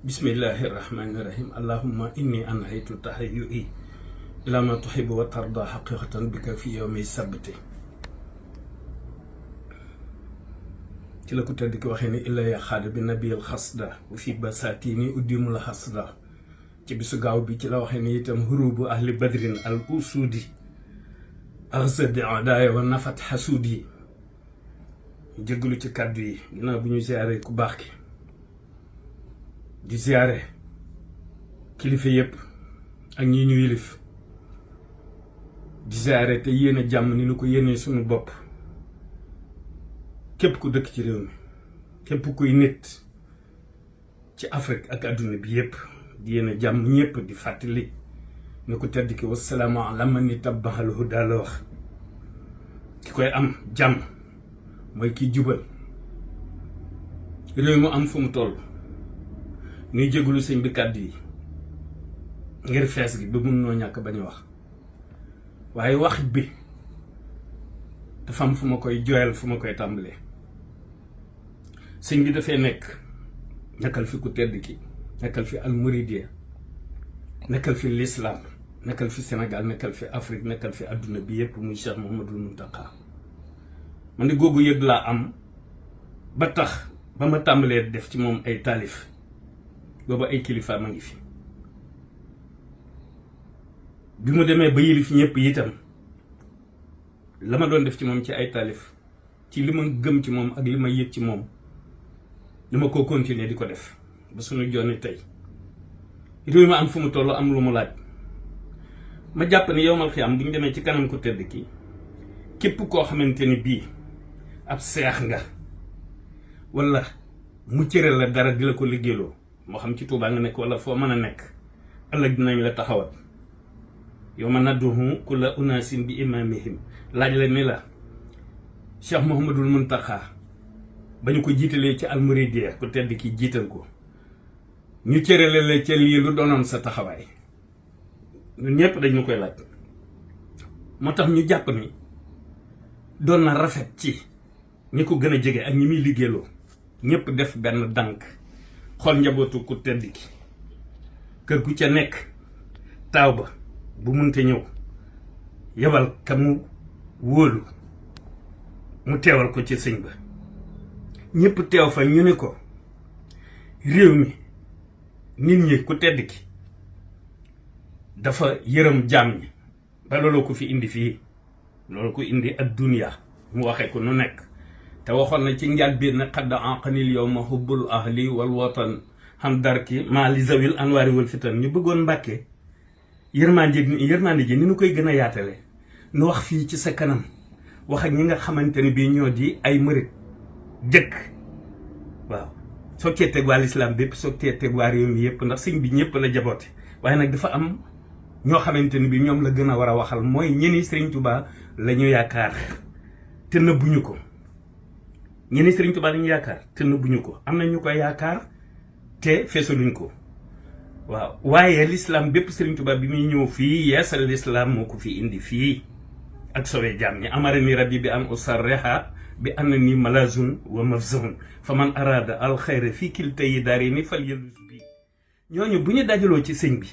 bismillahi rahmani rahim allahumma inni anhaytu tahayyu'i ila ma tuhibbu wa tarda haqiqatan bika fi yawmi sabti ci la ko tedd ki waxee ni illa ya xaada bi nabiyal xasda wa fi basatini uddimul xasda ci bisu gaaw bi ci la waxee ni itam hurubu ahli badrin al usudi arsadi adaaya wa nafat xasuudi jéggalu ci kàddu yi ginnaaw bu ñu ziare ku baax ki di ziare kilifa yépp ak ñi ñu yilif di ziare te yéene jàmm ni ñu ko yéenee suñu bopp képp ku dëkk ci réew mi képp kuy nit ci Afrique ak àdduna bi yépp di yéene jàmm ñépp di fàttali ni ko tedd ki wasalaamu ala man ittabaal hudaa la wax ki koy am jàmm mooy kiy jubal réew mu am fu mu toll ñuy jégalu sëñ bi kàddu yi ngir fees gi ba mun noo ñàkk bañ a wax waaye wax bi dafa am fu ma koy jooyal fu ma koy tàmbalee sëñ bi dafay nekkal fi ku tedd ki nekkal fi almuridiya nekkal fi l'islam nekkal fi Sénégal nekkal fi Afrique nekkal fi àdduna bi yépp muy Cheikh Mouhamadoul Mountakha man di googu yëg laa am ba tax ba ma tàmbalee def ci moom ay taalif booba ay kilifa ma ngi fi bi mu demee ba yilif ñëpp itam la ma doon def ci moom ci ay taalif ci li ma gëm ci moom ak li ma yëg ci moom dama ko continuer di ko def ba suñu jonni tey réew ma am fu mu toll am lu mu laaj ma jàpp ne yowmal xiyaam bu ñu demee ci kanam ko tëdd ki képp koo xamante ni bii ab seex nga wala mu cëral la dara di la ko liggéeyloo moo xam ci Tuubaa nga nekk wala foo mën a nekk ëllëg dinañ la taxawat yow ma nadduhu kulla unaasin bi imaamihim laaj la ni la Cheikh Mouhamadoul Mountakha ba ñu ko jiitalee ci almuridiya ku tedd ki jiital ko ñu cërale la ca lii lu doonoon sa taxawaay ñun ñëpp dañu koy laaj moo tax ñu jàpp ni doon na rafet ci ñi ko gën a jege ak ñi muy liggéeyloo ñëpp def benn dànk xool njabootu ku tedd ki kër gu ca nekk taaw ba bu munte ñëw yebal ka mu wóolu mu teewal ko ci sëñ ba ñëpp teew fa ñu ne ko réew mi nit ñi ku tedd ki dafa yërëm jaam ñi ba loolu ko fi indi fii loolu ko indi ad dunya mu waxee ko nu nekk te waxoon na ci njaal biir ne xadda anqanil yow ma hubbul ahli wal watan xam darki maa li zawil anwaari wal fitan ñu bëggoon Mbàkke yërmande ji ni nu koy gën a yaatale nu wax fii ci sa kanam wax ak ñi nga xamante ne bii ñoo di ay mërit jëkk waaw soo cee teg waa lislaam bépp soo cee teg waa réew mi yëpp ndax sëñ bi ñëpp la jaboote waaye nag dafa am ñoo xamante ni bi ñoom la gën a war a waxal mooy ñeni Sëriñ Tuubaa la ñu yaakaar te nëbbuñu ko ñeni Sëriñ Tuubaa la ñu yaakaar te nëbbuñu ko am na ñu ko yaakaar te feesaluñ ko waaw waaye l'islam bépp Sëriñ Tuubaa bi muy ñëw fii yeesal l'islam moo ko fi indi fii ak sowe jaam ñi amara ni rabbi bi an usarreha bi anna ni malazun wa mafzun fa man arada al xayra fii kilta yi daari ni fal yellus bi ñooñu bu ñu dajaloo ci sëñ bi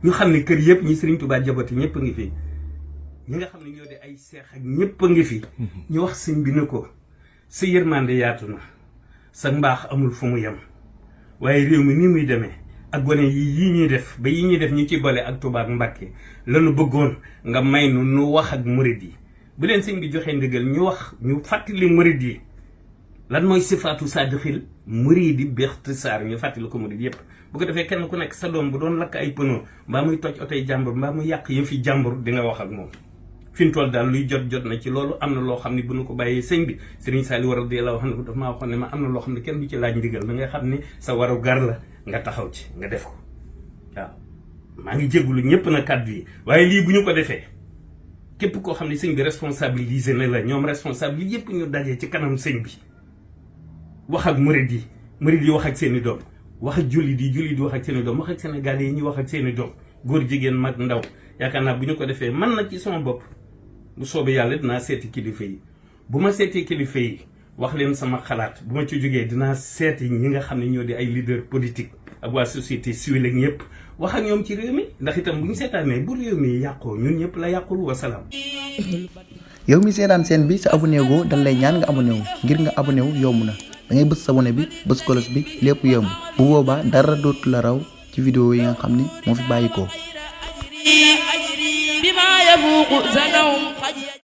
ñu xam ne kër yëpp ñi Sëriñ Tuubaa jabati ñëpp a ngi fi ñi nga xam ne ñoo di ay seex ak ñëpp a ngi fi ñu wax sëñ bi ne ko sa yërmande yaatu na sa mbaax amul fu mu yem waaye réew mi ni muy demee ak gone yi ñuy def ba yi ñuy def ñu ci boole ak Tuubaa ak Mbàkke lanu bëggoon nga may nu wax ak murid yi bu leen sëñ bi joxee ndigal ñu wax ñu fàttali murid yi lan mooy sifaatu saadixil muridi bi ixtisaar ñu fàttali ko murid yëpp bu ko defee kenn ku nekk sa doom bu doon lakk ay pëno mbaa muy toj otoy jàmbur mbaa muy yàq yëfi jàmbur di nga wax ak moom fi mu toll daal luy jot na ci loolu am na loo xam ne bu nu ko bàyyee sëñ bi Sëriñ Saliou radiyallahu anhu dafa maa waxoon ne ma am na loo xam ne kenn du ci laaj ndigal da ngay xam ne sa waru gar la nga taxaw ci nga def ko waaw maa ngi jéggulu ñëpp na kàddu yi waaye lii bu ñu ko defee képp koo xam ne sëñ bi responsabilisé na la ñoom responsable yëpp ñu dajee ci kanam sëñ bi wax ak murid yi wax ak seeni doom wax ak jullit yi wax ak seeni doom wax ak sénégalais yi ñu wax ak seeni doom góor jigéen mag ndaw yaakaar naa bu ñu ko defee man na ci sama bopp bu soobee yàlla dinaa seeti kilifa yi bu ma seetee kilifa yi wax leen sama xalaat bu ma ci jógee dinaa seeti ñi nga xam ne ñoo di ay leader politique ak waa société civile ak ñëpp wax ak ñoom ci réew mi ndax itam bu ñu seetaanee bu réew mi yàqoo ñun ñëpp la yàqul wasalaam. yow mi seetaan seen bi sa abonné goo dañ lay ñaan nga abonné wu ngir nga abonné wu yomb na da ngay bës abonné bi bës kolos bi lépp yomb bu boobaa dara dootu la raw ci vidéo yi nga xam ni moo fi bàyyi ko